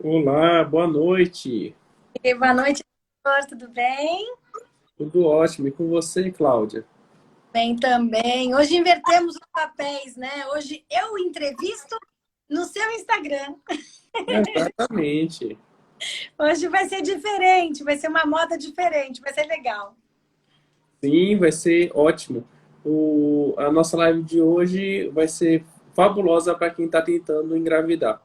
Olá, boa noite. Boa noite, doutor. Tudo bem? Tudo ótimo. E com você, Cláudia? Bem também. Hoje invertemos os papéis, né? Hoje eu entrevisto no seu Instagram. Exatamente. Hoje vai ser diferente, vai ser uma moda diferente, vai ser legal. Sim, vai ser ótimo. A nossa live de hoje vai ser fabulosa para quem está tentando engravidar.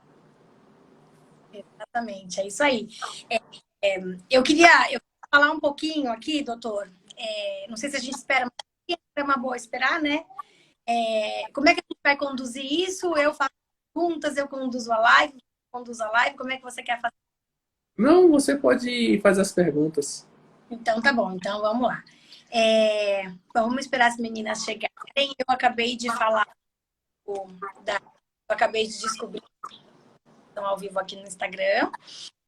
Exatamente, é isso aí. Eu queria falar um pouquinho aqui, doutor. Não sei se a gente espera, mas é uma boa esperar, né? Como é que a gente vai conduzir isso? Eu faço perguntas, eu conduzo a live, como é que você quer fazer? Não, você pode fazer as perguntas. Então tá bom, então vamos lá. Bom, vamos esperar as meninas chegarem. Eu acabei de falar eu acabei de descobrir que estão ao vivo aqui no Instagram.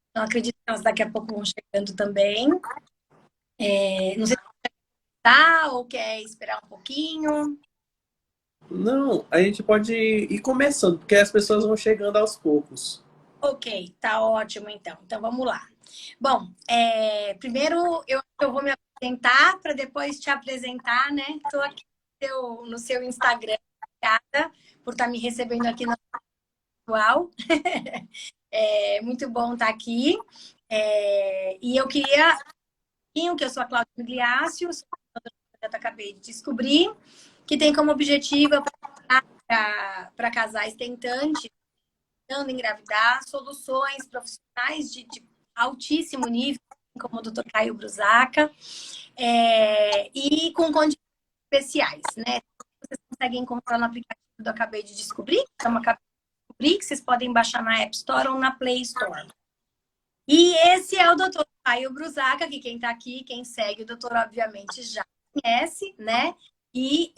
Então acredito que elas daqui a pouco vão chegando também. Não sei se tá ou quer esperar um pouquinho. Não, a gente pode ir começando, porque as pessoas vão chegando aos poucos. Ok, tá ótimo então. Então vamos lá. Bom, primeiro eu vou me apresentar para depois te apresentar, né? Estou aqui no seu Instagram, obrigada por estar me recebendo aqui no atual. É muito bom estar aqui. E eu queria, que eu sou a Cláudia Migliaccio, sou a do projeto Acabei de Descobrir, que tem como objetivo para casais tentantes, tentando engravidar, soluções profissionais de altíssimo nível, como o Dr. Caio Brusaca, e com condições especiais, né? Vocês conseguem encontrar no aplicativo do Acabei de Descobrir, que chama Acabei de Descobrir, que vocês podem baixar na App Store ou na Play Store. E esse é o doutor Caio Brusaca, que quem está aqui, quem segue o doutor, obviamente, já conhece, né? E,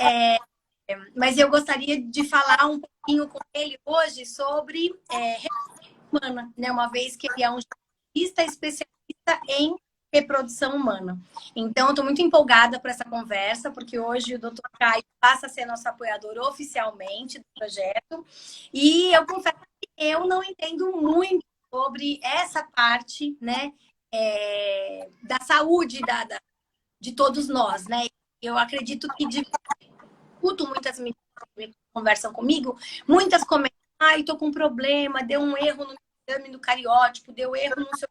mas eu gostaria de falar um pouquinho com ele hoje sobre humana, né? Uma vez que ele é um geneticista especialista em reprodução humana. Então, eu estou muito empolgada para essa conversa, porque hoje o doutor Caio passa a ser nosso apoiador oficialmente do projeto. E eu confesso que eu não entendo muito sobre essa parte, né, da saúde de todos nós, né? Eu acredito que escuto muitas meninas que conversam comigo, muitas comentam, ai, tô com um problema, deu um erro no exame do cariótipo, deu erro no seu,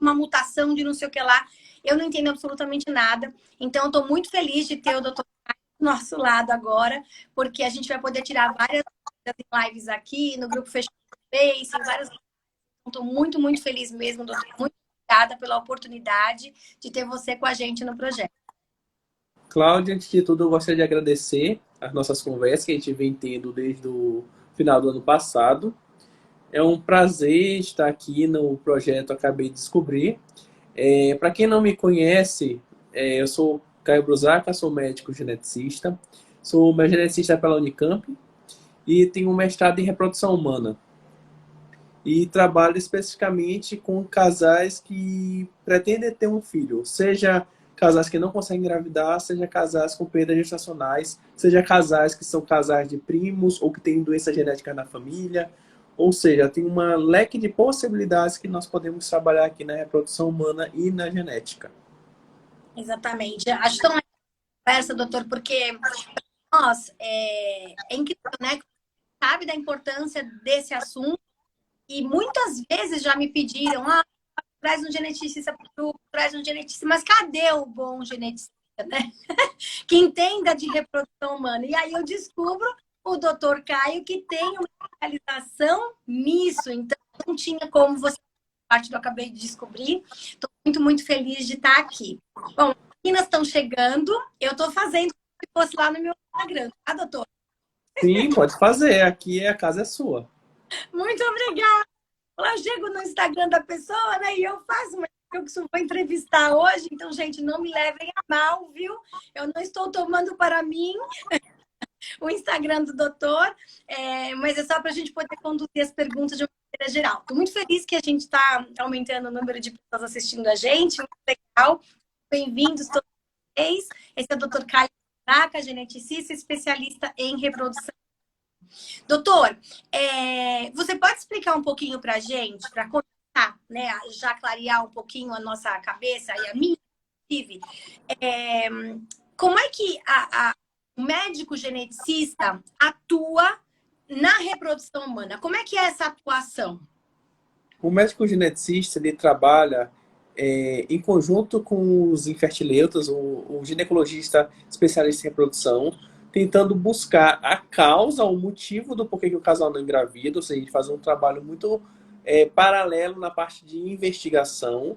uma mutação de não sei o que lá. Eu não entendo absolutamente nada. Então, eu tô muito feliz de ter o doutor do nosso lado agora, porque a gente vai poder tirar várias lives aqui, no grupo fechado do Face, em várias. Estou muito, muito feliz mesmo, doutor. Muito obrigada pela oportunidade de ter você com a gente no projeto. Cláudia, antes de tudo, eu gostaria de agradecer as nossas conversas que a gente vem tendo desde o final do ano passado. É um prazer estar aqui no projeto Acabei de Descobrir. Para quem não me conhece, eu sou Caio Brusaca, sou médico geneticista, sou geneticista pela Unicamp e tenho um mestrado em reprodução humana. E trabalho especificamente com casais que pretendem ter um filho, seja casais que não conseguem engravidar, seja casais com perdas gestacionais, seja casais que são casais de primos ou que têm doença genética na família. Ou seja, tem uma leque de possibilidades que nós podemos trabalhar aqui na reprodução humana e na genética. Exatamente. Acho tão conversa, doutor, porque nós é incrível, né? Sabe da importância desse assunto e muitas vezes já me pediram, traz um geneticista para o grupo, traz um geneticista, mas cadê o bom geneticista, né? Que entenda de reprodução humana. E aí eu descubro o doutor Caio que tem uma especialização nisso, então não tinha como você parte do acabei de descobrir. Estou muito, muito feliz de estar aqui. Bom, as meninas estão chegando, eu estou fazendo como se fosse lá no meu Instagram, tá, doutor? Sim, pode fazer. Aqui a casa é sua. Muito obrigada. Eu chego no Instagram da pessoa, né, e eu faço, mas eu que vou entrevistar hoje, então, gente, não me levem a mal, viu? Eu não estou tomando para mim o Instagram do doutor, mas é só para a gente poder conduzir as perguntas de uma maneira geral. Estou muito feliz que a gente está aumentando o número de pessoas assistindo a gente, muito legal. Bem-vindos todos vocês. Esse é o doutor Caio Braca, geneticista especialista em reprodução. Doutor, você pode explicar um pouquinho para a gente, para começar, né, já clarear um pouquinho a nossa cabeça e a minha, inclusive, como é que o médico geneticista atua na reprodução humana? Como é que é essa atuação? O médico geneticista, ele trabalha em conjunto com os infertileutas, o ginecologista especialista em reprodução, tentando buscar a causa, o motivo do porquê que o casal não engravida, ou seja, a gente faz um trabalho muito paralelo na parte de investigação.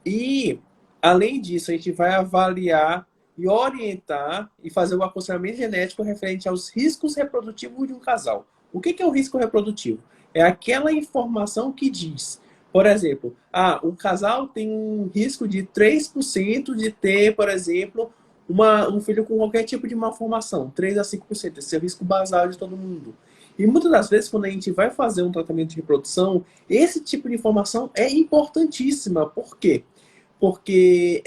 E, além disso, a gente vai avaliar e orientar e fazer o aconselhamento genético referente aos riscos reprodutivos de um casal. O que é o risco reprodutivo? É aquela informação que diz, por exemplo, um casal tem um risco de 3% de ter, por exemplo, um filho com qualquer tipo de malformação. 3 a 5%. Esse é o risco basal de todo mundo. E muitas das vezes, quando a gente vai fazer um tratamento de reprodução, esse tipo de informação é importantíssima. Por quê? Porque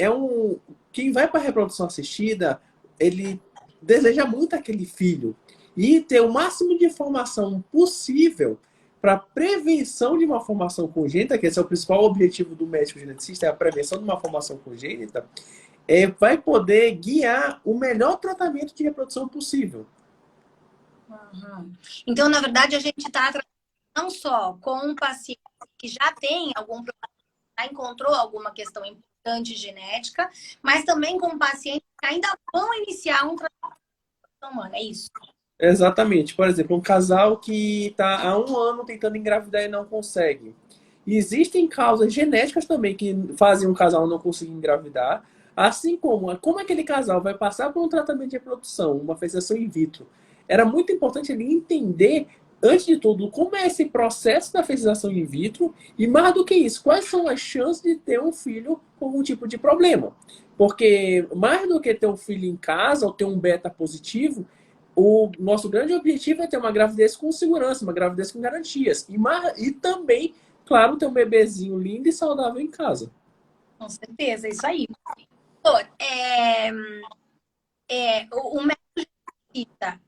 quem vai para a reprodução assistida, ele deseja muito aquele filho. E ter o máximo de informação possível para prevenção de uma formação congênita, que esse é o principal objetivo do médico geneticista, é a prevenção de uma formação congênita, vai poder guiar o melhor tratamento de reprodução possível. Uhum. Então, na verdade, a gente está tratando não só com um paciente que já tem algum problema, já encontrou alguma questão importante genética, mas também com pacientes que ainda vão iniciar um tratamento humano, é isso? Exatamente. Por exemplo, um casal que está há um ano tentando engravidar e não consegue. E existem causas genéticas também que fazem um casal não conseguir engravidar, assim como aquele casal vai passar por um tratamento de reprodução, uma fecundação in vitro. Era muito importante ele entender, antes de tudo, como é esse processo da fecundação in vitro e, mais do que isso, quais são as chances de ter um filho com algum tipo de problema. Porque, mais do que ter um filho em casa ou ter um beta positivo, o nosso grande objetivo é ter uma gravidez com segurança, uma gravidez com garantias. E também, claro, ter um bebezinho lindo e saudável em casa. Com certeza, isso aí. Doutor, o médico geneticista,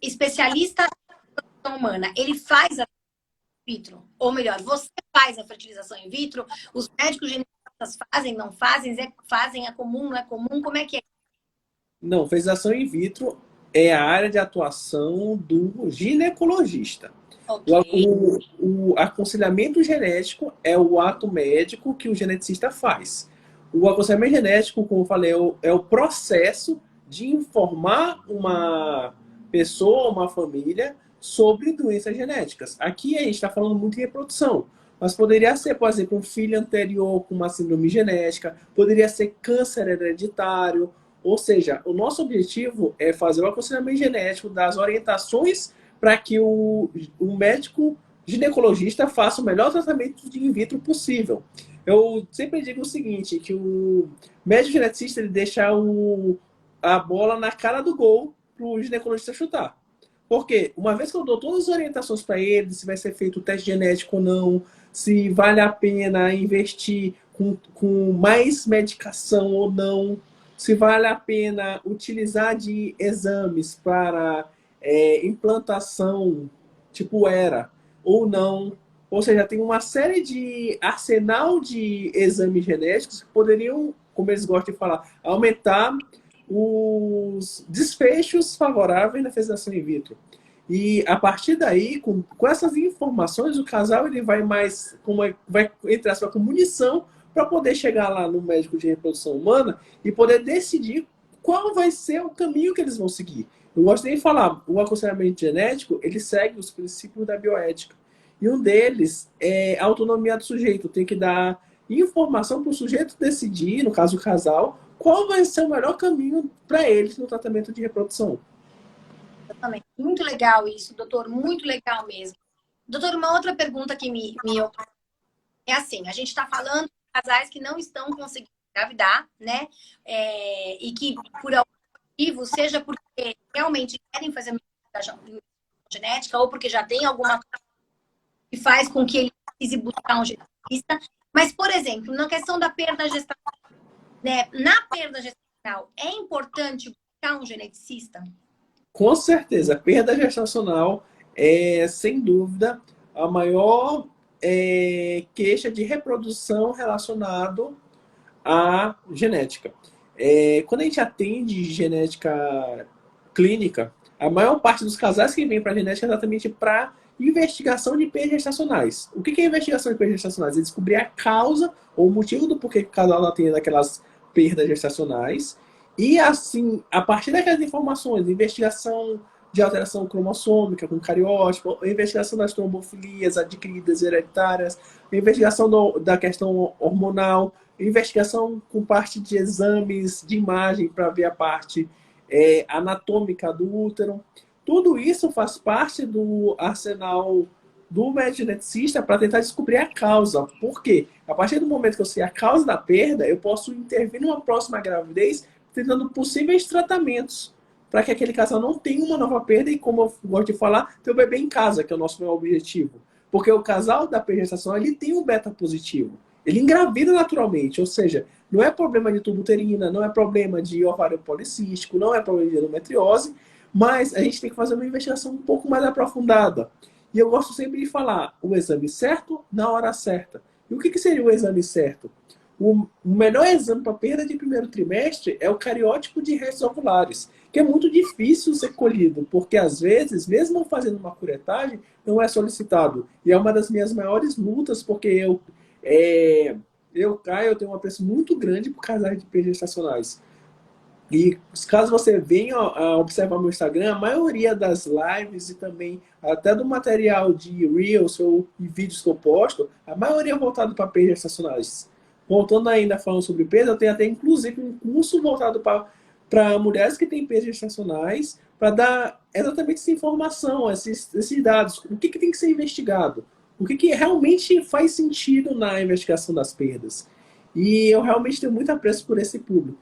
especialista em reprodução humana, ele faz a in vitro? Ou melhor, você faz a fertilização in vitro? Os médicos geneticistas fazem, não fazem? Fazem, é comum, não é comum? Como é que é? Não, fecundação in vitro é a área de atuação do ginecologista. Ok. O aconselhamento genético é o ato médico que o geneticista faz. O aconselhamento genético, como eu falei, é o processo de informar uma pessoa, uma família, sobre doenças genéticas. Aqui a gente está falando muito em reprodução, mas poderia ser, por exemplo, um filho anterior com uma síndrome genética, poderia ser câncer hereditário. Ou seja, o nosso objetivo é fazer o aconselhamento genético, das orientações para que o médico ginecologista faça o melhor tratamento de in vitro possível. Eu sempre digo o seguinte, que o médico geneticista ele deixa a bola na cara do gol para o ginecologista chutar. Porque uma vez que eu dou todas as orientações para ele, se vai ser feito o teste genético ou não, se vale a pena investir com mais medicação ou não, se vale a pena utilizar de exames para implantação, tipo ou não. Ou seja, tem uma série de arsenal de exames genéticos que poderiam, como eles gostam de falar, aumentar os desfechos favoráveis na fecundação in vitro. E a partir daí, com essas informações, o casal ele vai mais, vai entrar com munição para poder chegar lá no médico de reprodução humana e poder decidir qual vai ser o caminho que eles vão seguir. Eu gosto de falar, o aconselhamento genético, ele segue os princípios da bioética. E um deles é a autonomia do sujeito. Tem que dar informação para o sujeito decidir, no caso o casal, qual vai ser o melhor caminho para eles no tratamento de reprodução. Exatamente. Muito legal isso, doutor, muito legal mesmo. Doutor, uma outra pergunta que me é assim, a gente está falando de casais que não estão conseguindo engravidar, né? E que por algum motivo, seja porque realmente querem fazer genética ou porque já tem alguma coisa que faz com que ele precise buscar um geneticista. Mas, por exemplo, na questão da perda gestacional, né? Na perda gestacional, é importante buscar um geneticista? Com certeza, a perda gestacional é, sem dúvida, a maior queixa de reprodução relacionado à genética. Quando a gente atende genética clínica, a maior parte dos casais que vem para a genética é exatamente para investigação de perdas gestacionais. O que é investigação de perdas gestacionais? É descobrir a causa ou o motivo do porquê que o casal está tendo aquelas perdas gestacionais. E assim, a partir daquelas informações, investigação de alteração cromossômica com cariótipo, investigação das trombofilias adquiridas hereditárias, investigação da questão hormonal, investigação com parte de exames de imagem para ver a parte anatômica do útero. Tudo isso faz parte do arsenal do médico geneticista para tentar descobrir a causa. Por quê? A partir do momento que eu sei a causa da perda, eu posso intervir numa próxima gravidez tentando possíveis tratamentos para que aquele casal não tenha uma nova perda e, como eu gosto de falar, ter o bebê em casa, que é o nosso maior objetivo. Porque o casal da perda gestacional, ele tem um beta positivo. Ele engravida naturalmente, ou seja, não é problema de tubo uterina, não é problema de ovário policístico, não é problema de endometriose, mas a gente tem que fazer uma investigação um pouco mais aprofundada. E eu gosto sempre de falar o exame certo na hora certa. E o que seria o exame certo? O melhor exame para perda de primeiro trimestre é o cariótipo de restos ovulares, que é muito difícil ser colhido, porque às vezes, mesmo fazendo uma curetagem, não é solicitado. E é uma das minhas maiores lutas, porque eu tenho um apreço muito grande por casais de perdas gestacionais. E caso você venha a observar meu Instagram, a maioria das lives e também até do material de Reels e vídeos que eu posto, a maioria é voltado para perdas gestacionais. Voltando ainda falando sobre perda, eu tenho até inclusive um curso voltado para mulheres que têm perdas gestacionais, para dar exatamente essa informação, esses dados, o que tem que ser investigado, o que realmente faz sentido na investigação das perdas. E eu realmente tenho muito apreço por esse público.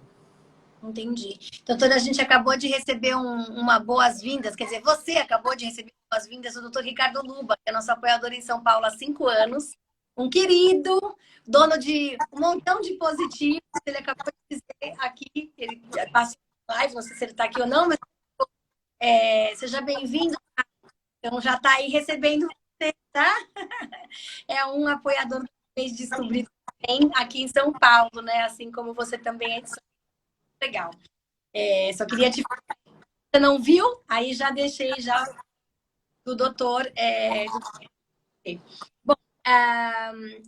Entendi. Doutora, a gente acabou de receber uma boas-vindas, quer dizer, você acabou de receber boas-vindas do doutor Ricardo Luba, que é nosso apoiador em São Paulo há 5 anos. Um querido, dono de um montão de positivos. Ele acabou de dizer aqui, ele passou live, não sei se ele está aqui ou não, mas seja bem-vindo. Então já está aí recebendo você, tá? É um apoiador que fez descobrir também aqui em São Paulo, né? Assim como você também é de São Paulo. Legal. Só queria te falar. Você não viu? Aí já deixei já do doutor. Bom,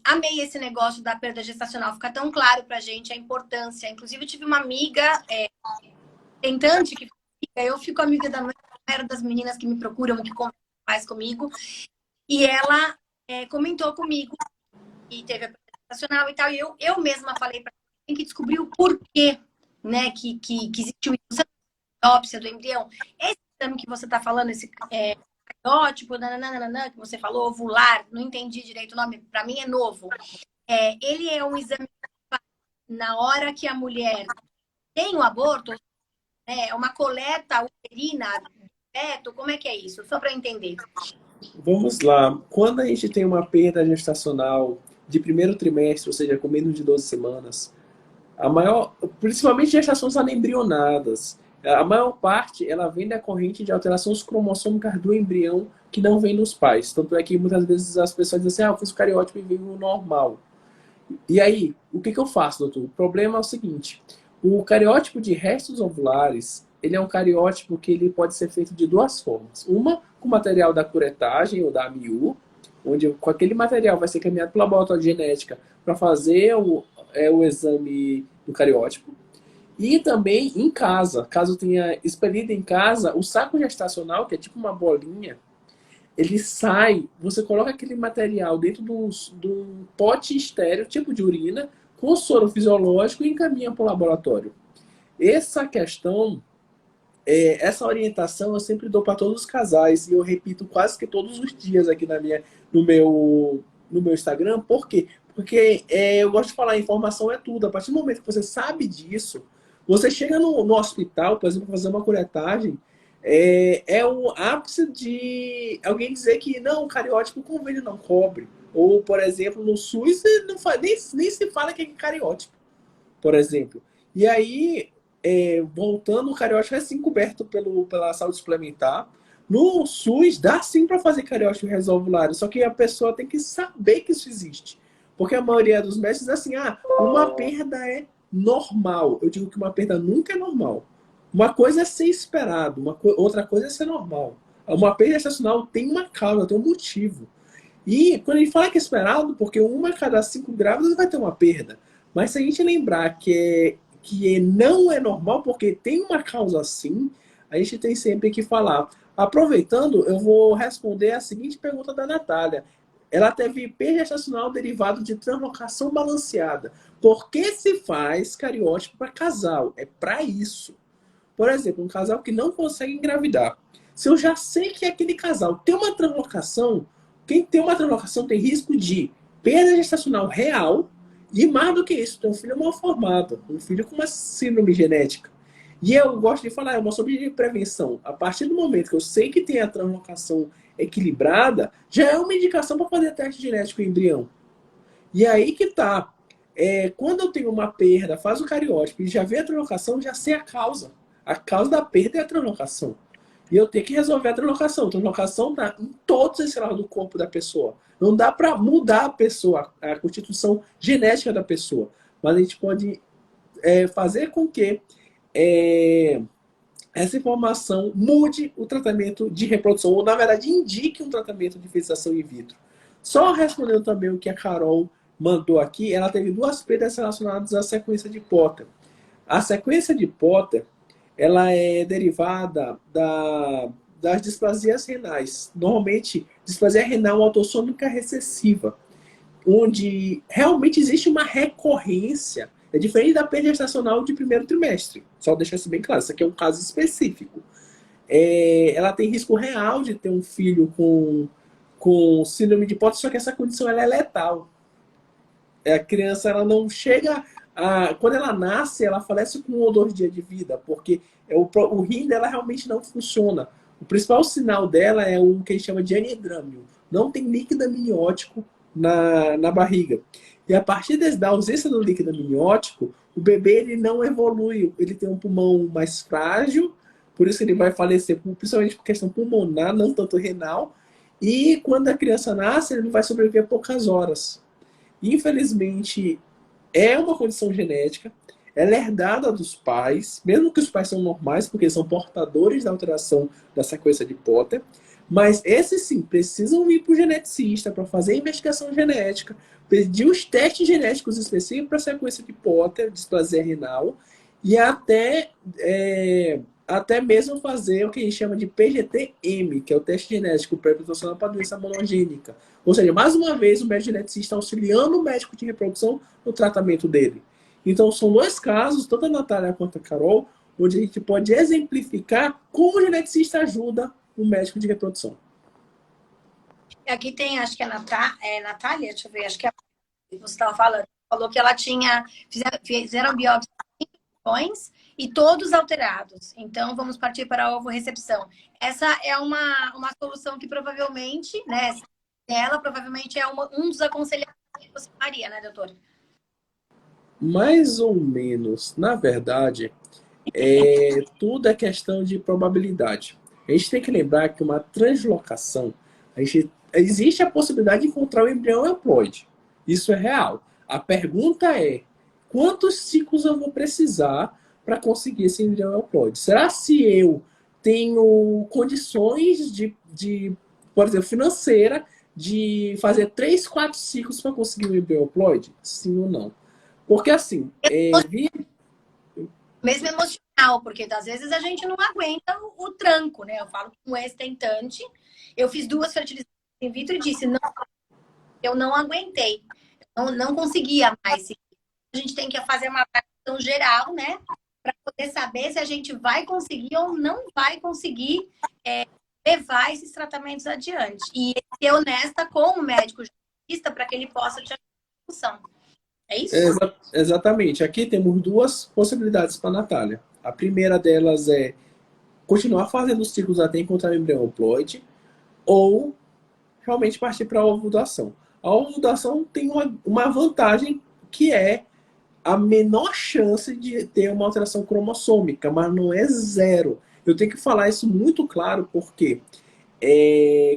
amei esse negócio da perda gestacional. Fica tão claro pra gente a importância. Inclusive, eu tive uma amiga tentante que eu fico amiga da maioria das meninas que me procuram, que conversam mais comigo. E ela comentou comigo e teve a perda gestacional e tal. E eu mesma falei pra ela, tem que descobrir o porquê, né, que existiu isso, a biópsia do embrião. Esse exame que você está falando, esse cariótipo, que você falou, ovular, não entendi direito o nome, para mim é novo. Ele é um exame na hora que a mulher tem o aborto, é uma coleta uterina, feto, como é que é isso? Só para entender. Vamos lá. Quando a gente tem uma perda gestacional de primeiro trimestre, ou seja, com menos de 12 semanas, principalmente gestações anembrionadas, a maior parte ela vem decorrente de alterações cromossômicas do embrião que não vem dos pais. Tanto é que muitas vezes as pessoas dizem assim, eu fiz o cariótipo e veio normal. E aí, o que eu faço, doutor? O problema é o seguinte, o cariótipo de restos ovulares, ele é um cariótipo que ele pode ser feito de duas formas. Uma, com material da curetagem ou da AMIU, onde com aquele material vai ser caminhado pela laboratório de genética para fazer o exame do cariótipo. E também em casa, caso tenha expelido em casa, o saco gestacional, que é tipo uma bolinha, ele sai, você coloca aquele material dentro de um pote estéreo, tipo de urina, com soro fisiológico e encaminha para o laboratório. Essa questão, essa orientação eu sempre dou para todos os casais e eu repito quase que todos os dias aqui no meu Instagram. Por quê? Porque eu gosto de falar, informação é tudo. A partir do momento que você sabe disso, você chega no hospital, por exemplo, fazer uma curetagem, o ápice de alguém dizer que não, o cariótipo o convênio não cobre. Ou, por exemplo, no SUS nem se fala que é cariótipo, por exemplo. E aí, voltando, o cariótipo é sim coberto pela saúde suplementar, No SUS, dá sim para fazer cariótipo resolvulário, só que a pessoa tem que saber que isso existe. Porque a maioria dos médicos diz assim, uma perda é normal. Eu digo que uma perda nunca é normal. Uma coisa é ser esperado, outra coisa é ser normal. Uma perda gestacional tem uma causa, tem um motivo. E quando a gente fala que é esperado, porque uma a cada 5 grávidas vai ter uma perda. Mas se a gente lembrar que não é normal, porque tem uma causa assim, a gente tem sempre que falar. Aproveitando, eu vou responder a seguinte pergunta da Natália. Ela teve perda gestacional derivado de translocação balanceada. Por que se faz cariótipo para casal? É para isso. Por exemplo, um casal que não consegue engravidar. Se eu já sei que aquele casal tem uma translocação, quem tem uma translocação tem risco de perda gestacional real e, mais do que isso, ter um filho mal formado, um filho com uma síndrome genética. E eu gosto de falar, é uma sobre prevenção. A partir do momento que eu sei que tem a translocação equilibrada, já é uma indicação para fazer teste genético em embrião. E aí que tá. Quando eu tenho uma perda, faz o cariótipo e já vê a translocação, já sei a causa. A causa da perda é a translocação. E eu tenho que resolver a translocação. A translocação está em todos os lados do corpo da pessoa. Não dá para mudar a pessoa, a constituição genética da pessoa. Mas a gente pode fazer com que essa informação mude o tratamento de reprodução, ou na verdade indique um tratamento de fertilização in vitro. Só respondendo também o que a Carol mandou aqui, ela teve 2 perdas relacionadas à sequência de Potter. A sequência de Potter, ela é derivada das displasias renais. Normalmente, displasia renal autossômica recessiva, onde realmente existe uma recorrência. É diferente da perda gestacional de primeiro trimestre. Só deixar isso bem claro, isso aqui é um caso específico. Ela tem risco real de ter um filho com síndrome de Potter, só que essa condição ela é letal. A criança ela não chega quando ela nasce, ela falece com 1 ou 2 dias de vida, porque o rim dela realmente não funciona. O principal sinal dela é o que a gente chama de anidrame. Não tem líquido amniótico na barriga. E a partir da ausência do líquido amniótico, o bebê ele não evolui. Ele tem um pulmão mais frágil, por isso ele vai falecer, principalmente por questão pulmonar, não tanto renal. E quando a criança nasce, ele não vai sobreviver poucas horas. Infelizmente, é uma condição genética, ela é herdada dos pais, mesmo que os pais são normais, porque são portadores da alteração da sequência de Potter, mas esses sim precisam ir para o geneticista para fazer a investigação genética, pedir os testes genéticos específicos para a sequência de Potter, displasia renal, e até mesmo fazer o que a gente chama de PGT-M, que é o teste genético pré-translacional para doença monogênica. Ou seja, mais uma vez, o médico geneticista auxiliando o médico de reprodução no tratamento dele. Então, são 2 casos, tanto a Natália quanto a Carol, onde a gente pode exemplificar como o geneticista ajuda o médico de reprodução. Aqui tem, acho que é Natália, deixa eu ver, acho que é você estava falando. Falou que ela fizeram biópsia e todos alterados. Então, vamos partir para a ovorecepção. Essa é uma solução que provavelmente, né, ela provavelmente é um dos aconselhamentos que você faria, né, doutor? Mais ou menos. Na verdade, tudo é questão de probabilidade. A gente tem que lembrar que uma translocação, existe a possibilidade de encontrar o embrião euploide. Isso é real. A pergunta é, quantos ciclos eu vou precisar para conseguir esse embrião euploide? Será se eu tenho condições por exemplo, financeira, de fazer 3, 4 ciclos para conseguir um embrião euploide? Sim ou não? Porque assim, mesmo emocional, porque às vezes a gente não aguenta o tranco, né? Eu falo com um ex-tentante, eu fiz 2 fertilizações in vitro e disse, não, eu não aguentei, não conseguia mais. A gente tem que fazer uma avaliação geral, né? Para poder saber se a gente vai conseguir ou não vai conseguir levar esses tratamentos adiante. E ser honesta com o médico geneticista para que ele possa te ajudar na discussão. É isso? Exatamente. Aqui temos 2 possibilidades para a Natália. A primeira delas é continuar fazendo os ciclos até encontrar o embrião euploide, ou realmente partir para a ovulação. A ovulação tem uma vantagem que é a menor chance de ter uma alteração cromossômica, mas não é 0. Eu tenho que falar isso muito claro, porque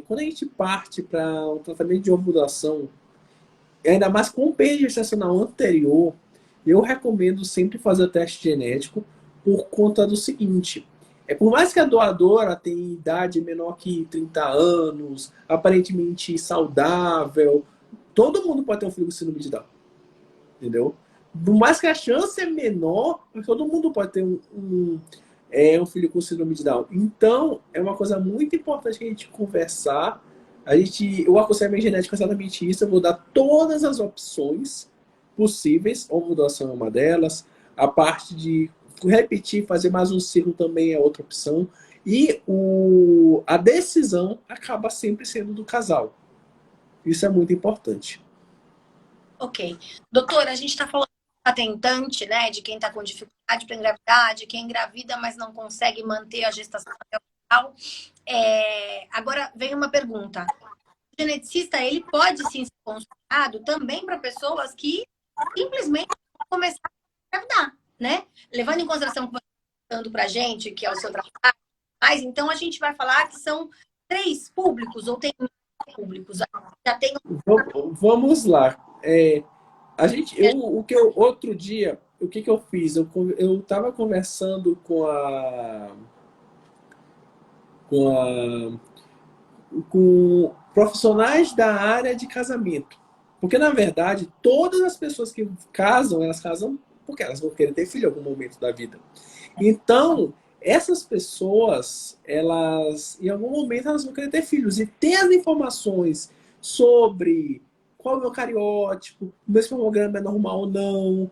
quando a gente parte para um tratamento de ovulação, ainda mais com o período gestacional anterior, eu recomendo sempre fazer o teste genético por conta do seguinte. Por mais que a doadora tenha idade menor que 30 anos, aparentemente saudável, todo mundo pode ter um filho com síndrome de Down, entendeu? Por mais que a chance é menor, mas todo mundo pode ter um filho com síndrome de Down. Então, é uma coisa muito importante que a gente conversar. O aconselhamento genético é exatamente isso. Eu vou dar todas as opções possíveis. Ovulação é uma delas. A parte de repetir, fazer mais um ciclo também é outra opção. E a decisão acaba sempre sendo do casal. Isso é muito importante. Ok. Doutora, a gente está falando da tentante, né? De quem está com dificuldade para engravidar, de quem engravida, mas não consegue manter a gestação até o final. Agora vem uma pergunta. O geneticista, ele pode sim ser consultado também para pessoas que simplesmente começaram a engravidar, né? Levando em consideração que você está dando para a gente, que é o seu trabalho, mas então a gente vai falar que são 3 públicos, ou tem públicos? Já tem... Vamos lá. Outro dia, o que eu fiz? Eu estava conversando com profissionais da área de casamento. Porque, na verdade, todas as pessoas que casam, elas casam porque elas vão querer ter filho em algum momento da vida. Então, essas pessoas, em algum momento, elas vão querer ter filhos. E ter as informações sobre qual é o meu cariótipo, o meu espermograma é normal ou não,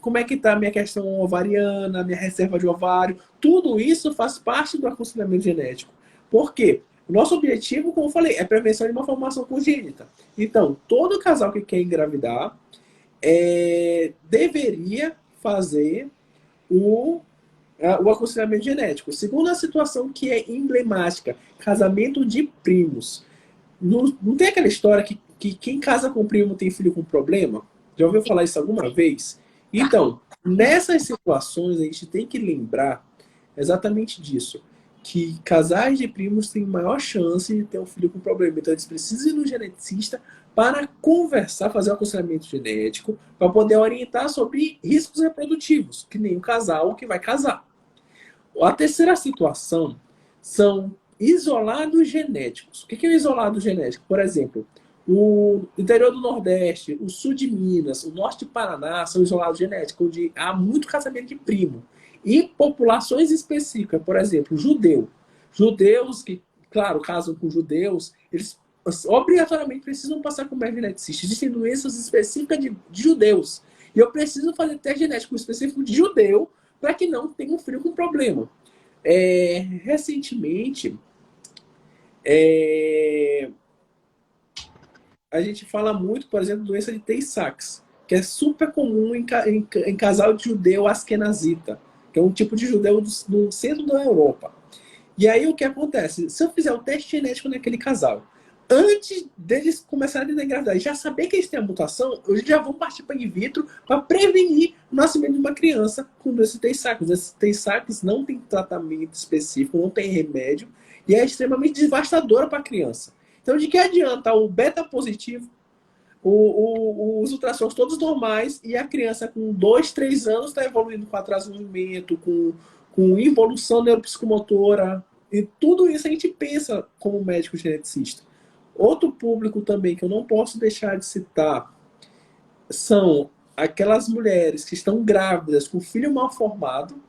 como é que está a minha questão ovariana, minha reserva de ovário, tudo isso faz parte do aconselhamento genético. Por quê? O nosso objetivo, como eu falei, é prevenção de uma formação congênita. Então, todo casal que quer engravidar deveria fazer o aconselhamento genético. Segunda situação que é emblemática, casamento de primos. Não tem aquela história que quem casa com primo tem filho com problema? Já ouviu falar isso alguma vez? Então, nessas situações, a gente tem que lembrar exatamente disso. Que casais de primos têm maior chance de ter um filho com problema. Então, eles precisam ir no geneticista para conversar, fazer o aconselhamento genético, para poder orientar sobre riscos reprodutivos, que nem o casal que vai casar. A terceira situação são isolados genéticos. O que é o isolado genético? Por exemplo, o interior do Nordeste, o sul de Minas, o norte de Paraná são isolados genéticos, onde há muito casamento de primo. E populações específicas, por exemplo, judeu. Judeus que, claro, casam com judeus, eles obrigatoriamente precisam passar com médico geneticista. Existem doenças específicas de judeus. E eu preciso fazer teste genético específico de judeu para que não tenha um filho com problema. Recentemente, a gente fala muito, por exemplo, doença de Tay-Sachs, que é super comum em casal de judeu askenazita, que é um tipo de judeu do centro da Europa. E aí o que acontece? Se eu fizer o teste genético naquele casal, antes deles começarem a engravidar, já saber que eles têm a mutação, eles já vão partir para in vitro para prevenir o nascimento de uma criança com doença de Tay-Sachs. Esse Tay-Sachs não tem tratamento específico, não tem remédio, e é extremamente devastadora para a criança. Então, de que adianta o beta positivo, os ultrassons todos normais, e a criança com 2, 3 anos está evoluindo com atraso de movimento, com involução neuropsicomotora, e tudo isso a gente pensa como médico geneticista. Outro público também que eu não posso deixar de citar são aquelas mulheres que estão grávidas com filho mal formado,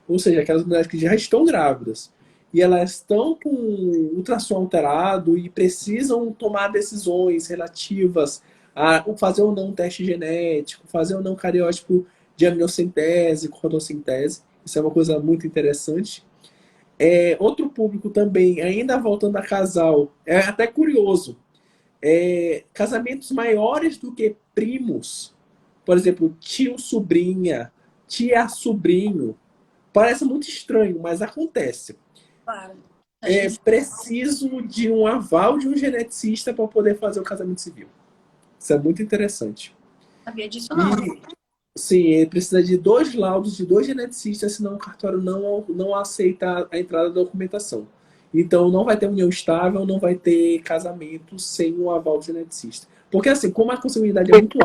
ou seja, aquelas mulheres que já estão grávidas e elas estão com ultrassom alterado e precisam tomar decisões relativas a fazer ou não um teste genético, fazer ou não cariótipo de amniocentese, cordocentese. Isso é uma coisa muito interessante. Outro público também, ainda voltando a casal, é até curioso. Casamentos maiores do que primos, por exemplo, tio-sobrinha, tia-sobrinho, parece muito estranho, mas acontece. Claro. Preciso de um aval de um geneticista para poder fazer o casamento civil. Isso é muito interessante. Não sabia disso, não. Sim, ele precisa de 2 laudos de 2 geneticistas, senão o cartório não aceita a entrada da documentação. Então, não vai ter união estável, não vai ter casamento sem o aval do geneticista. Porque, assim, como a consanguinidade é muito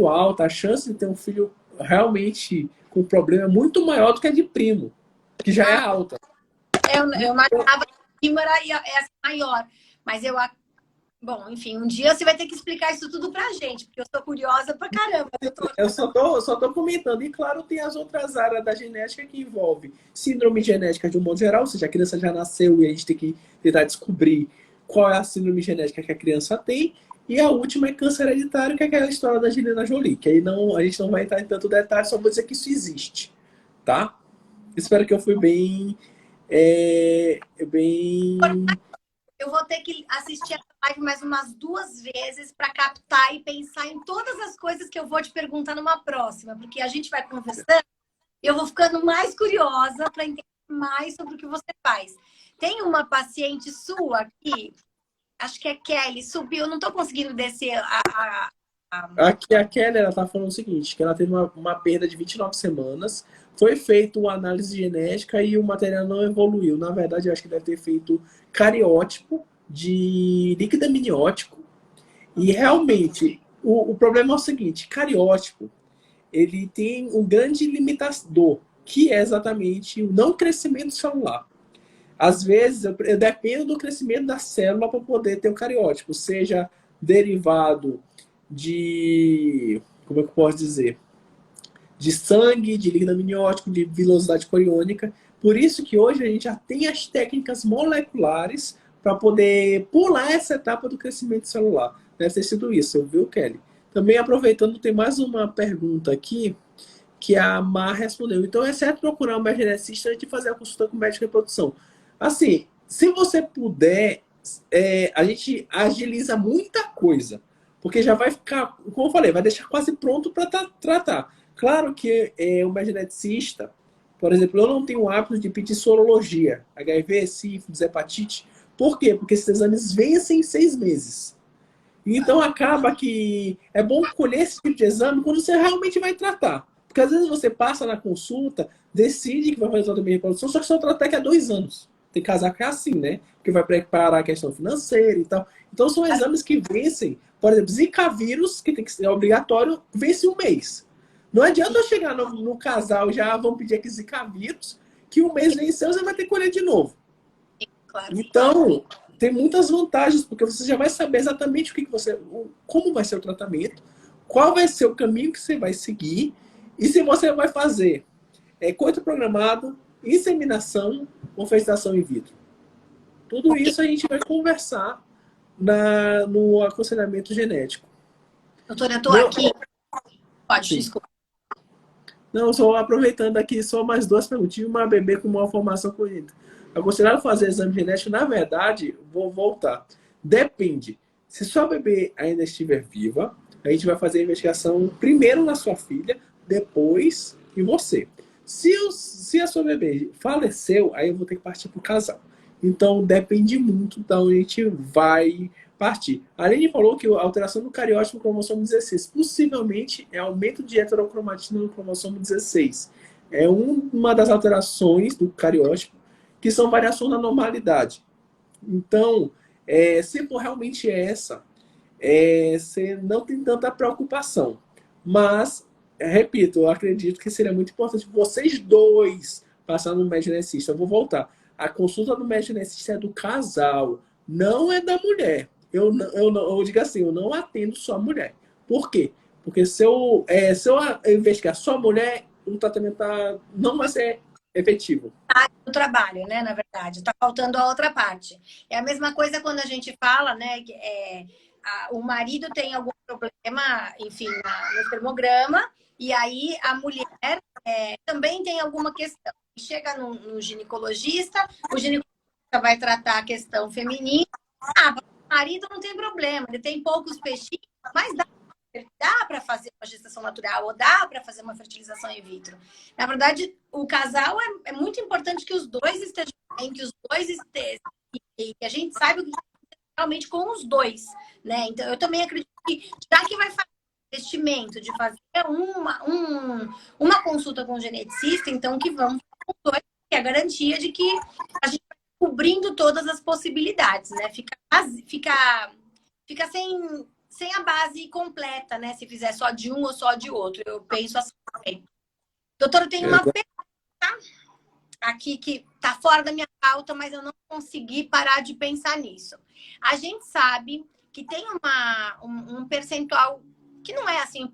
alta, a chance de ter um filho realmente com problema é muito maior do que a de primo, que já é Ah, alta. eu imaginava que a prima era essa maior, mas bom, enfim, um dia você vai ter que explicar isso tudo pra gente, porque eu sou curiosa pra caramba, doutor. Eu só tô comentando. E claro, tem as outras áreas da genética que envolve síndrome genética de um modo geral, ou seja, a criança já nasceu e a gente tem que tentar descobrir qual é a síndrome genética que a criança tem. E a última é câncer hereditário, que é aquela história da Angelina Jolie, que aí não, a gente não vai entrar em tanto detalhe, só vou dizer que isso existe, tá? Espero que eu fui bem. Eu vou ter que assistir a live mais umas 2 vezes para captar e pensar em todas as coisas que eu vou te perguntar numa próxima, porque a gente vai conversando e eu vou ficando mais curiosa para entender mais sobre o que você faz. Tem uma paciente sua aqui, acho que é Kelly, subiu, não estou conseguindo descer Aqui a Kelly, ela tá falando o seguinte, que ela teve uma perda de 29 semanas, foi feita uma análise genética e o material não evoluiu. Na verdade, eu acho que deve ter feito cariótipo de líquido amniótico. E realmente, o problema é o seguinte, cariótipo, ele tem um grande limitador, que é exatamente o não crescimento celular. Às vezes, eu dependo do crescimento da célula para poder ter o cariótipo, seja derivado de, como é que eu posso dizer, de sangue, de líquido amniótico, de vilosidade coriônica. Por isso que hoje a gente já tem as técnicas moleculares para poder pular essa etapa do crescimento celular. Deve ter sido isso, viu, Kelly? Também aproveitando, tem mais uma pergunta aqui que a Mar respondeu. Então, é certo procurar um médico geneticista antes de fazer a consulta com o médico de reprodução. Assim, se você puder, a gente agiliza muita coisa. Porque já vai ficar, como eu falei, vai deixar quase pronto para tratar. Claro que o médico geneticista, por exemplo, eu não tenho o hábito de pedir sorologia, HIV, sífilis, hepatite. Por quê? Porque esses exames vencem em 6 meses. Então acaba que é bom colher esse tipo de exame quando você realmente vai tratar. Porque às vezes você passa na consulta, decide que vai fazer tratamento de reprodução, só que só trata daqui a 2 anos. Tem casar que é assim, né? Porque vai preparar a questão financeira e tal. Então são exames que vencem. Por exemplo, Zika vírus, que tem que ser obrigatório, vence um mês. Não adianta eu chegar no casal, já vão pedir aqui Zika vírus, que um mês venceu, você vai ter que colher de novo. claro. Então, tem muitas vantagens, porque você já vai saber exatamente como vai ser o tratamento, qual vai ser o caminho que você vai seguir, e se você vai fazer coito programado, inseminação ou fertilização in vitro. Tudo isso a gente vai conversar no aconselhamento genético. Doutora, eu estou Meu, aqui. Pode, sim. desculpa. Não, só aproveitando aqui só mais 2 perguntinhas. Uma bebê com uma formação congênita. Aconselhado fazer exame genético, na verdade, vou voltar. Depende. Se sua bebê ainda estiver viva, a gente vai fazer a investigação primeiro na sua filha, depois em você. Se a sua bebê faleceu, aí eu vou ter que partir para o casal. Então, depende muito de onde a gente vai partir. A Aline falou que a alteração do cariótipo no cromossomo 16 possivelmente é aumento de heterocromatina no cromossomo 16. É uma das alterações do cariótipo que são variações na normalidade. Então, se for realmente essa, você não tem tanta preocupação. Mas, repito, eu acredito que seria muito importante vocês dois passarem no médico geneticista. Eu vou voltar. A consulta do médico geneticista é do casal, não é da mulher. Eu digo assim, eu não atendo só a mulher. Por quê? Porque se eu investigar só a mulher, o tratamento não vai ser efetivo. Do trabalho, né? Na verdade, está faltando a outra parte. É a mesma coisa quando a gente fala, né? Que o marido tem algum problema, enfim, no espermograma, e aí a mulher também tem alguma questão. Chega no ginecologista, o ginecologista vai tratar a questão feminina. O marido não tem problema, ele tem poucos peixinhos, mas dá para fazer uma gestação natural ou dá para fazer uma fertilização in vitro. Na verdade, o casal é muito importante que os dois estejam bem, que os dois estejam, e que a gente saiba o que realmente com os dois, né? Então, eu também acredito que, já que vai fazer investimento de fazer uma consulta com o geneticista, então que vamos com dois, que é a garantia de que a gente vai cobrindo todas as possibilidades, né? Fica sem a base completa, né? Se fizer só de um ou só de outro. Eu penso assim também. Doutor, eu tenho uma pergunta aqui que está fora da minha pauta, mas eu não consegui parar de pensar nisso. A gente sabe que tem um percentual, que não é assim o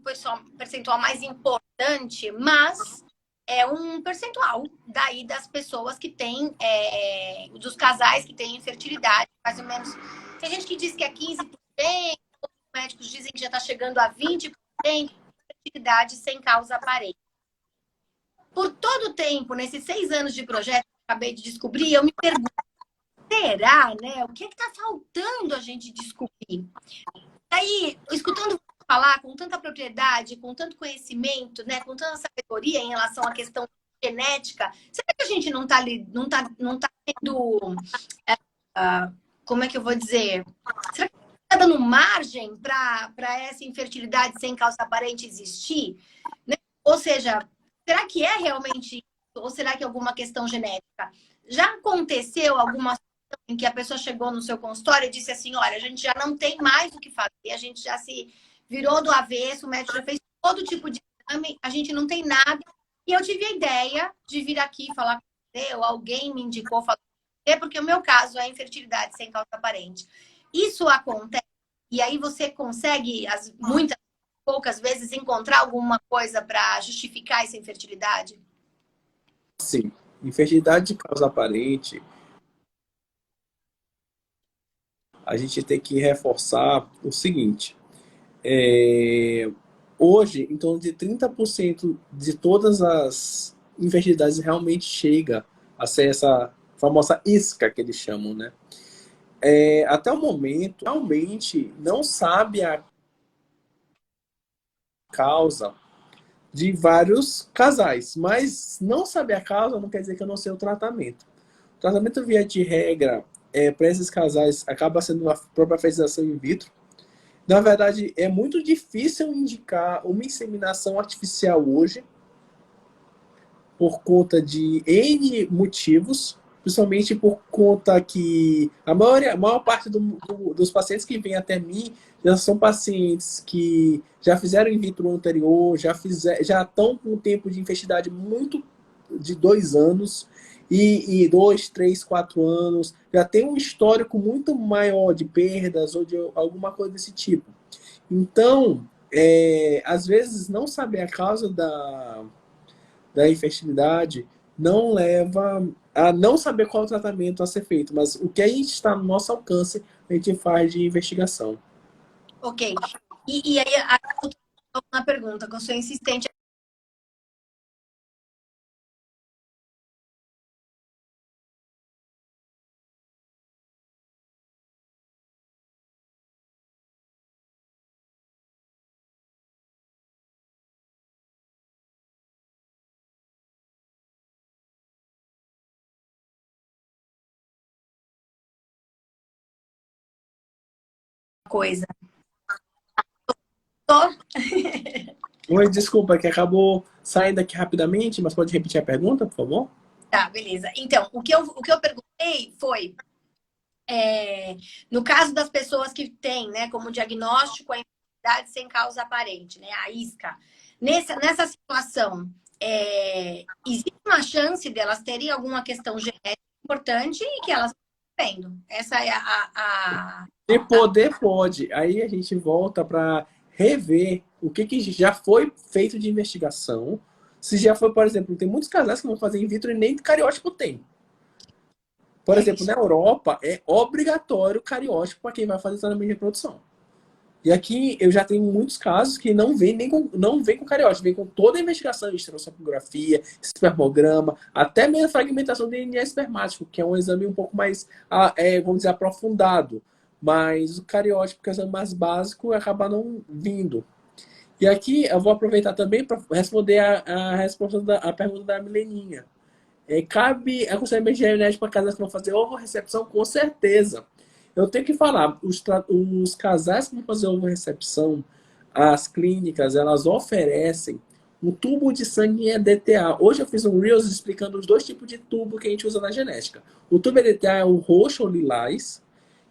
percentual mais importante, mas é um percentual daí das pessoas que têm, dos casais que têm infertilidade, mais ou menos. Tem gente que diz que é 15%, outros médicos dizem que já está chegando a 20% de infertilidade sem causa aparente. Por todo o tempo, nesses 6 anos de projeto que eu acabei de descobrir, eu me pergunto, será, né? O que está faltando a gente descobrir? Aí, escutando você falar com tanta propriedade, com tanto conhecimento, né, com tanta sabedoria em relação à questão genética, será que a gente não tá tendo, como é que eu vou dizer? Será que está dando margem para essa infertilidade sem causa aparente existir? Né? Ou seja, será que é realmente isso? Ou será que é alguma questão genética? Já aconteceu alguma situação em que a pessoa chegou no seu consultório e disse assim, olha, a gente já não tem mais o que fazer, a gente já se virou do avesso, o médico já fez todo tipo de exame, a gente não tem nada. E eu tive a ideia de vir aqui falar com você, ou alguém me indicou falar com você, porque o meu caso é infertilidade sem causa aparente. Isso acontece, e aí você consegue, muitas, poucas vezes, encontrar alguma coisa para justificar essa infertilidade? Sim, infertilidade de causa aparente, a gente tem que reforçar o seguinte. Hoje, em torno de 30% de todas as infertilidades realmente chega a ser essa famosa isca que eles chamam, né? Até o momento, realmente não sabe a causa de vários casais, mas não saber a causa não quer dizer que eu não sei o tratamento. O tratamento, via de regra, para esses casais, acaba sendo a própria fertilização in vitro. Na verdade, é muito difícil indicar uma inseminação artificial hoje, por conta de N motivos, principalmente por conta que a maior parte dos pacientes que vêm até mim já são pacientes que já fizeram in vitro anterior, já estão com um tempo de infertilidade muito de 2 anos, e 2, 3, 4 anos, já tem um histórico muito maior de perdas ou de alguma coisa desse tipo. Então, às vezes, não saber a causa da infertilidade não leva a não saber qual é o tratamento a ser feito, mas o que a gente está no nosso alcance, a gente faz de investigação. Ok. E aí, uma pergunta, que eu sou insistente. Coisa. Tô. Oi, desculpa, que acabou saindo aqui rapidamente, mas pode repetir a pergunta, por favor? Tá, beleza. Então, o que eu perguntei foi, no caso das pessoas que têm, né, como diagnóstico a enfermidade sem causa aparente, né, a isca, nessa situação, existe uma chance delas terem alguma questão genética importante e que elas estão tendo. Essa é Se poder, pode. Aí a gente volta para rever o que já foi feito de investigação. Se já foi, por exemplo, tem muitos casais que vão fazer in vitro e nem cariótipo tem. Por exemplo, na Europa é obrigatório cariótipo para quem vai fazer tratamento de reprodução. E aqui eu já tenho muitos casos que não vem com cariótipo, vem com toda a investigação de esterossalpingografia, espermograma, até mesmo fragmentação do DNA espermático, que é um exame um pouco mais, vamos dizer, aprofundado. Mas o cariótipo, que é o exame mais básico, acaba não vindo. E aqui eu vou aproveitar também para responder a pergunta da Mileninha. Cabe aconselhamento genético para casais que vão fazer ovorecepção? Com certeza. Eu tenho que falar, os casais que vão fazer ovorecepção, as clínicas, elas oferecem um tubo de sangue em EDTA. Hoje eu fiz um Reels explicando os dois tipos de tubo que a gente usa na genética. O tubo EDTA é o roxo ou lilás,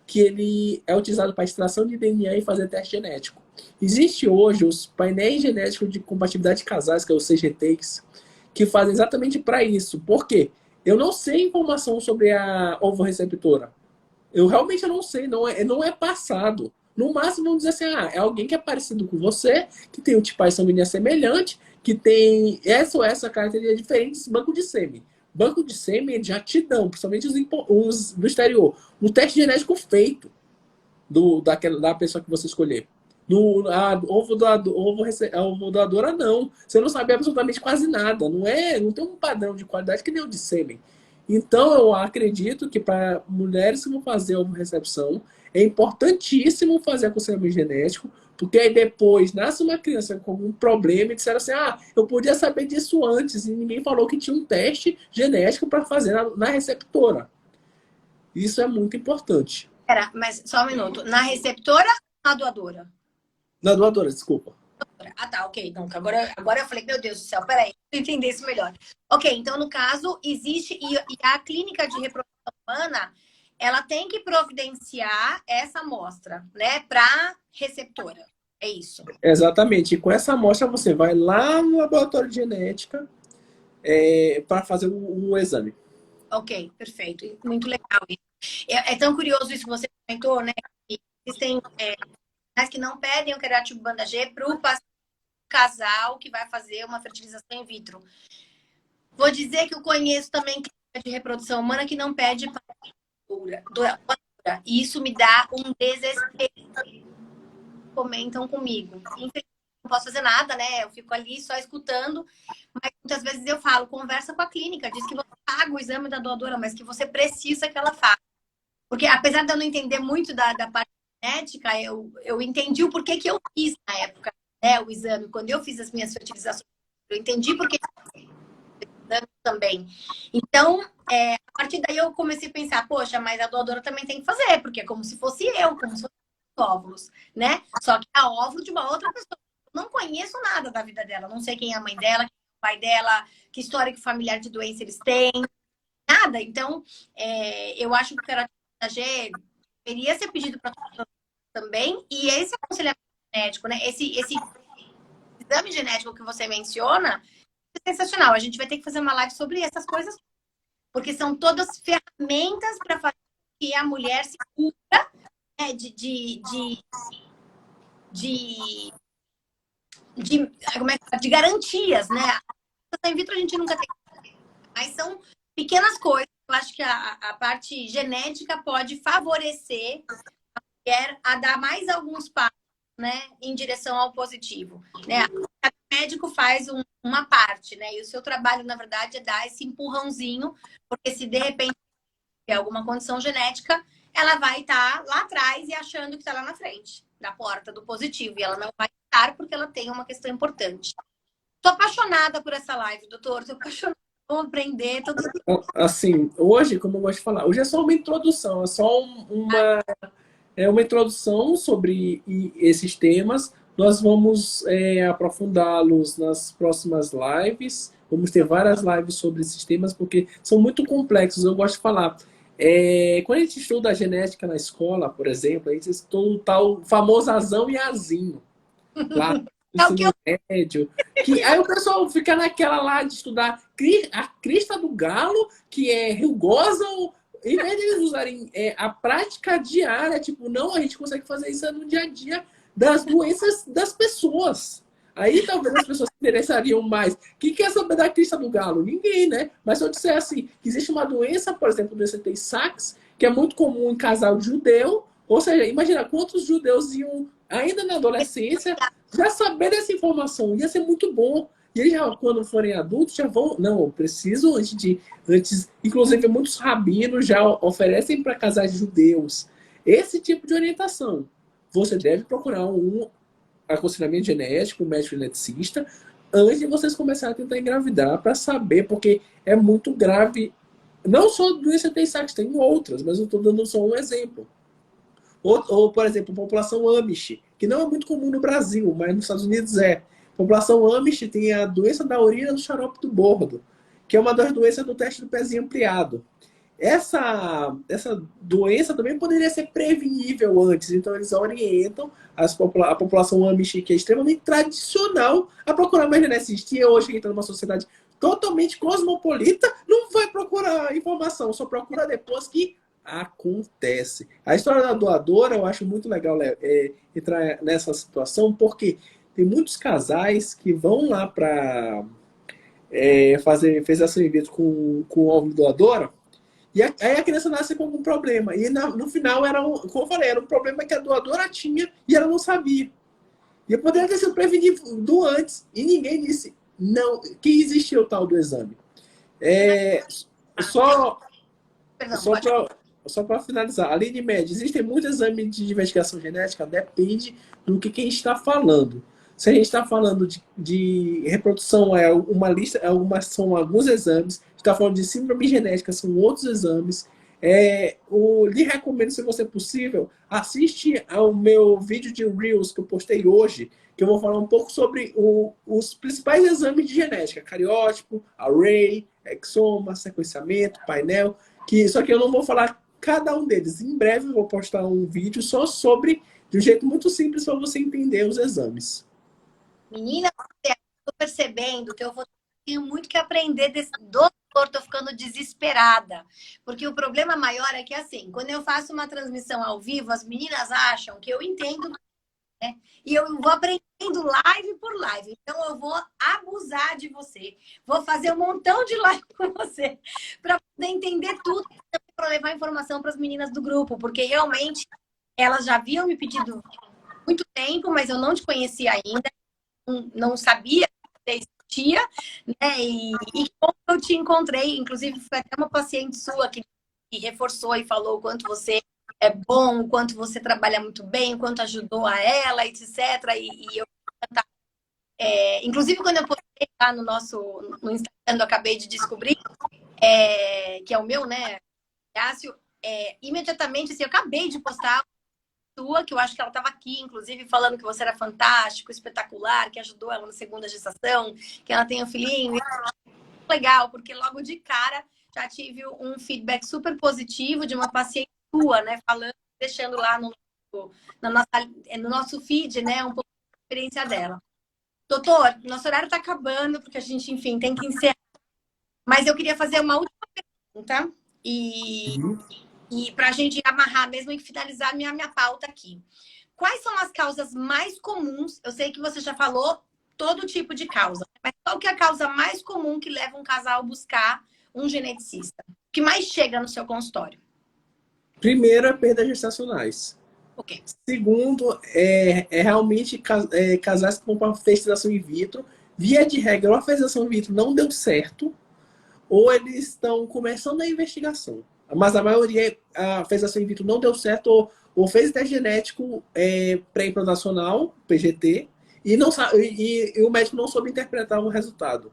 que ele é utilizado para extração de DNA e fazer teste genético. Existe hoje os painéis genéticos de compatibilidade de casais, que é o CGTs, que fazem exatamente para isso. Por quê? Eu não sei informação sobre a ovoreceptora. Eu realmente não sei, não é passado. No máximo, vamos dizer assim, é alguém que é parecido com você, que tem um tipo de sanguínea semelhante, que tem essa ou essa característica diferente, banco de sêmen. Banco de sêmen já te dão, principalmente os do exterior, um teste genético feito da pessoa que você escolher. A ovo doadora, não. Você não sabe absolutamente quase nada. Não tem um padrão de qualidade que nem o de sêmen. Então, eu acredito que para mulheres que vão fazer a recepção, é importantíssimo fazer aconselhamento genético, porque aí depois nasce uma criança com algum problema e disseram assim, eu podia saber disso antes, e ninguém falou que tinha um teste genético para fazer na receptora. Isso é muito importante. Pera, mas só um minuto. Na receptora ou na doadora? Na doadora, desculpa. Ah, tá, ok. Não, agora eu falei, meu Deus do céu, peraí, deixa eu entender isso melhor. Ok, então no caso, existe, e a clínica de reprodução humana, ela tem que providenciar essa amostra, né, para receptora. É isso. Exatamente. E com essa amostra você vai lá no laboratório de genética para fazer o exame. Ok, perfeito. Muito legal isso. É tão curioso isso que você comentou, né? Que existem que não pedem o querativo banda G para o casal que vai fazer uma fertilização in vitro. Vou dizer que eu conheço também clínica de reprodução humana que não pede doadora. E isso me dá um desespero. Comentam comigo. Infelizmente, não posso fazer nada, né? Eu fico ali só escutando. Mas muitas vezes eu falo, conversa com a clínica, diz que você paga o exame da doadora, mas que você precisa que ela faça. Porque apesar de eu não entender muito da parte genética, eu entendi o porquê que eu fiz na época, né, o exame. Quando eu fiz as minhas fertilizações, eu entendi porque também. Então, a partir daí eu comecei a pensar, poxa, mas a doadora também tem que fazer, porque é como se fosse eu, como se fosse óvulos, né? Só que é óvulo de uma outra pessoa. Eu não conheço nada da vida dela, não sei quem é a mãe dela, quem é o pai dela, que histórico familiar de doença eles têm, nada. Então, eu acho que o querativo G deveria ser pedido para também, e esse aconselhamento genético, né? Esse exame genético que você menciona é sensacional. A gente vai ter que fazer uma live sobre essas coisas, porque são todas ferramentas para fazer com que a mulher se cubra, né, de garantias, né? In vitro a gente nunca tem, mas são pequenas coisas. Eu acho que a parte genética pode favorecer a mulher a dar mais alguns passos, né, em direção ao positivo, né? Cada médico faz uma parte, né? E o seu trabalho, na verdade, é dar esse empurrãozinho, porque se de repente tem alguma condição genética, ela vai estar lá atrás e achando que está lá na frente, na porta do positivo, e ela não vai estar porque ela tem uma questão importante. Tô apaixonada por essa live, doutor. Tô apaixonada por aprender. Assim, hoje, como eu gosto de falar, hoje é só uma introdução, é só uma introdução sobre esses temas. Nós vamos aprofundá-los nas próximas lives. Vamos ter várias lives sobre esses temas, porque são muito complexos. Eu gosto de falar. Quando a gente estuda a genética na escola, por exemplo, a gente estuda o tal famoso azão e azinho. Lá no ensino médio. Aí o pessoal fica naquela lá de estudar a crista do galo, que é rugosa, em vez de eles usarem a prática diária, tipo, não, a gente consegue fazer isso no dia a dia das doenças das pessoas. Aí talvez as pessoas se interessariam mais. Quem quer saber da crista do galo? Ninguém, né? Mas se eu disser assim, que existe uma doença, por exemplo, doença de Tay-Sachs, que é muito comum em casal judeu, ou seja, imagina quantos judeus iam, ainda na adolescência, já saber dessa informação. Ia ser muito bom. E eles já, quando forem adultos, já vão... Não, eu preciso antes. Inclusive, muitos rabinos já oferecem para casais judeus esse tipo de orientação. Você deve procurar um aconselhamento genético, um médico geneticista, antes de vocês começarem a tentar engravidar, para saber, porque é muito grave. Não só doença Tay-Sachs, tem outras, mas eu estou dando só um exemplo. Ou, por exemplo, a população Amish, que não é muito comum no Brasil, mas nos Estados Unidos é. A população Amish tem a doença da urina do xarope do bordo, que é uma das doenças do teste do pezinho ampliado. Essa doença também poderia ser prevenível antes, então eles orientam a população Amish, que é extremamente tradicional, a procurar mais geneticista. E hoje, que está numa sociedade totalmente cosmopolita, não vai procurar informação, só procura depois que acontece. A história da doadora eu acho muito legal, Léo, entrar nessa situação, porque tem muitos casais que vão lá para fazer fezulação in vitro com óvulo doadora, e aí a criança nasce com algum problema. E no final, como eu falei, era um problema que a doadora tinha e ela não sabia. E eu poderia ter sido prevenido antes. E ninguém disse não, que existia o tal do exame. É, só Perdão, só para finalizar, além de média, existem muitos exames de investigação genética, depende do que quem está falando. Se a gente está falando de reprodução, é uma lista, são alguns exames. Está falando de síndrome genética, são outros exames. Lhe recomendo, se você possível, assiste ao meu vídeo de Reels que eu postei hoje, que eu vou falar um pouco sobre os principais exames de genética: cariótipo, array, exoma, sequenciamento, painel. Só que eu não vou falar cada um deles. Em breve eu vou postar um vídeo só sobre, de um jeito muito simples para você entender os exames. menina, estou percebendo que tenho muito que aprender desse doutor, estou ficando desesperada. Porque o problema maior é que, assim, quando eu faço uma transmissão ao vivo, as meninas acham que eu entendo, né? E eu vou aprendendo live por live. Então, eu vou abusar de você. Vou fazer um montão de live com você para poder entender tudo, para levar informação para as meninas do grupo. Porque, realmente, elas já haviam me pedido muito tempo, mas eu não te conhecia ainda. Não sabia que você existia, né? E como eu te encontrei, inclusive foi até uma paciente sua que reforçou e falou o quanto você é bom, o quanto você trabalha muito bem, o quanto ajudou a ela, etc. E eu, inclusive, quando eu postei lá no Instagram, eu acabei de descobrir, que é o meu, né, Cássio, imediatamente, assim, eu acabei de postar sua, que eu acho que ela estava aqui, inclusive, falando que você era fantástico, espetacular, que ajudou ela na segunda gestação, que ela tem um filhinho. Legal, porque logo de cara já tive um feedback super positivo de uma paciente sua, né? Falando, deixando lá no nosso feed, né? Um pouco da experiência dela. Doutor, nosso horário está acabando, porque a gente, enfim, tem que encerrar. Mas eu queria fazer uma última pergunta e para a gente amarrar mesmo e finalizar minha pauta aqui. Quais são as causas mais comuns? Eu sei que você já falou todo tipo de causa, mas qual que é a causa mais comum que leva um casal a buscar um geneticista? O que mais chega no seu consultório? Primeiro é perdas gestacionais. Ok. Segundo, realmente casais que vão para fertilização in vitro. Via de regra, a fertilização in vitro não deu certo, ou eles estão começando a investigação. Mas a maioria, a fertilização in vitro não deu certo, ou fez teste genético pré-implantacional, PGT, e o médico não soube interpretar o resultado.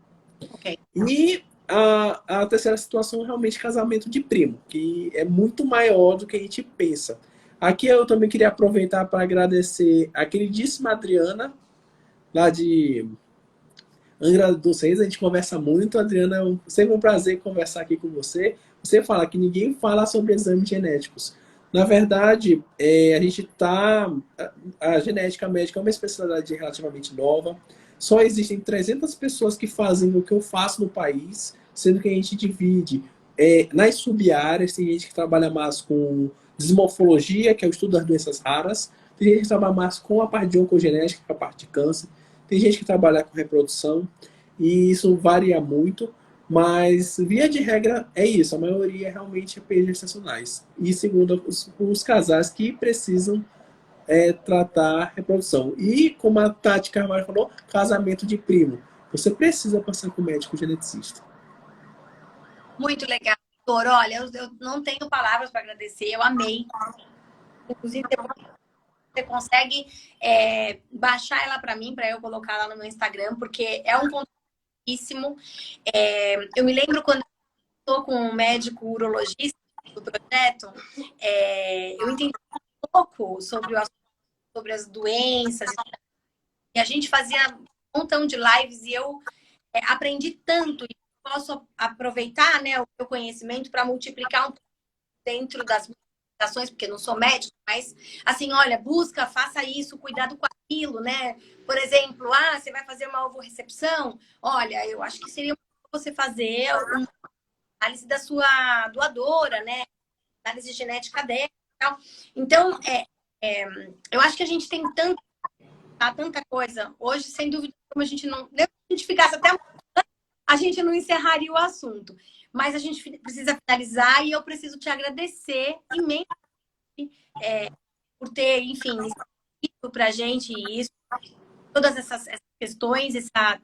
Ok. E a terceira situação é realmente casamento de primo, que é muito maior do que a gente pensa. Aqui eu também queria aproveitar para agradecer a queridíssima Adriana, lá de Angra dos Reis. A gente conversa muito. Adriana, sempre um prazer conversar aqui com você. Você fala que ninguém fala sobre exames genéticos. Na verdade, a gente está... A genética médica é uma especialidade relativamente nova. Só existem 300 pessoas que fazem o que eu faço no país, sendo que a gente divide nas sub-áreas. Tem gente que trabalha mais com desmorfologia, que é o estudo das doenças raras. Tem gente que trabalha mais com a parte de oncogenética, que é a parte de câncer. Tem gente que trabalha com reprodução, e isso varia muito, mas via de regra é isso. A maioria realmente é perdas gestacionais. E segundo os casais que precisam tratar a reprodução. E como a Tati Carvalho falou, casamento de primo. Você precisa passar com o médico geneticista. Muito legal, doutor. Olha, eu não tenho palavras para agradecer. Eu amei. Inclusive, depois você consegue baixar ela para mim, para eu colocar lá no meu Instagram, porque é um conteúdo riquíssimo. Eu me lembro quando eu estou com um médico urologista do projeto, eu entendi pouco sobre o assunto, sobre as doenças. E a gente fazia um montão de lives e eu aprendi tanto. E posso aproveitar, né, o meu conhecimento para multiplicar um pouco dentro das ações, porque não sou médica, mas assim, olha, busca, faça isso, cuidado com aquilo, né? Por exemplo, você vai fazer uma ovorrecepção? Olha, eu acho que seria você fazer uma análise da sua doadora, né? Análise genética dela e tal. Então, eu acho que a gente tem tanta coisa. Hoje, sem dúvida, como a gente não... Se a gente ficasse até a gente não encerraria o assunto. Mas a gente precisa finalizar e eu preciso te agradecer imensamente por ter, enfim, escrito pra gente isso, todas essas questões, essa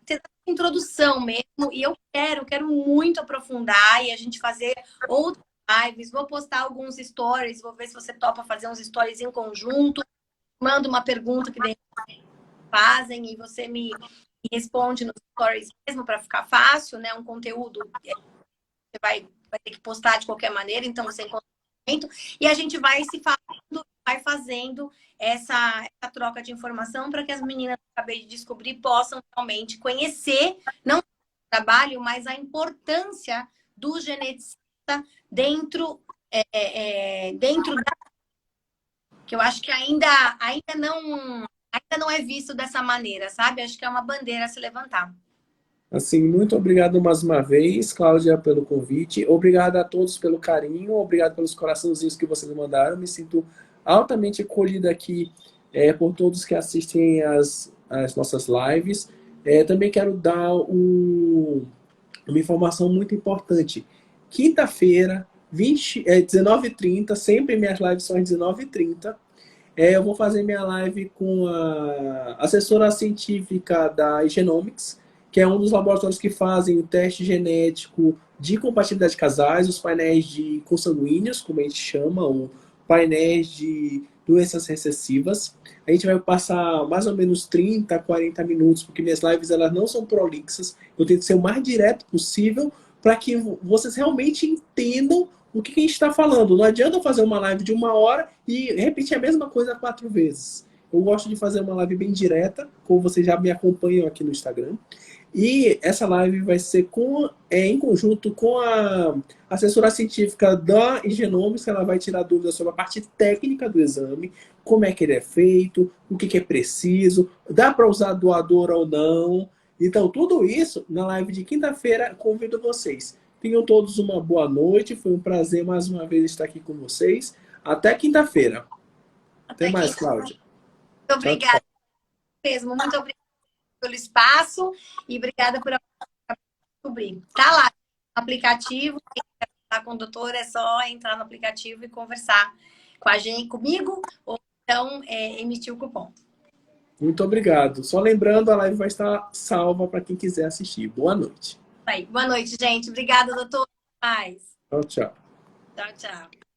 introdução mesmo. E eu quero muito aprofundar e a gente fazer outras lives. Vou postar alguns stories, vou ver se você topa fazer uns stories em conjunto. Manda uma pergunta que de fazem e você me responde nos stories mesmo para ficar fácil, né? Um conteúdo você vai ter que postar de qualquer maneira, então você encontra e a gente vai se falando, vai fazendo essa troca de informação para que as meninas que eu acabei de descobrir possam realmente conhecer não o trabalho, mas a importância do geneticista dentro da... que eu acho que ainda não é visto dessa maneira, sabe? Acho que é uma bandeira a se levantar. Assim, muito obrigado mais uma vez, Cláudia, pelo convite. Obrigado a todos pelo carinho, obrigado pelos coraçãozinhos que vocês me mandaram. Me sinto altamente acolhida aqui por todos que assistem as nossas lives. Também quero dar uma informação muito importante. Quinta-feira, 19h30, sempre minhas lives são às 19h30. Eu vou fazer minha live com a assessora científica da Genomics, que é um dos laboratórios que fazem o teste genético de compatibilidade de casais, os painéis de consanguíneos, como a gente chama, ou painéis de doenças recessivas. A gente vai passar mais ou menos 30, 40 minutos, porque minhas lives elas não são prolixas. Eu tento ser o mais direto possível para que vocês realmente entendam o que a gente está falando. Não adianta eu fazer uma live de 1 hora e repetir a mesma coisa 4 vezes. Eu gosto de fazer uma live bem direta, como vocês já me acompanham aqui no Instagram. E essa live vai ser em conjunto com a assessora científica da Genomics, que ela vai tirar dúvidas sobre a parte técnica do exame, como é que ele é feito, o que é preciso, dá para usar doadora ou não. Então, tudo isso na live de quinta-feira, convido vocês. Tenham todos uma boa noite, foi um prazer mais uma vez estar aqui com vocês. Até quinta-feira. Até mais, Cláudia. Muito obrigada mesmo, muito obrigada pelo espaço e obrigada por descobrir. Tá lá, no aplicativo, quem quer falar com o doutor é só entrar no aplicativo e conversar com a gente, comigo, ou então emitir o cupom. Muito obrigado. Só lembrando, a live vai estar salva para quem quiser assistir. Boa noite. Aí, boa noite, gente. Obrigada, doutor. Até mais. Tchau, tchau. Tchau, tchau.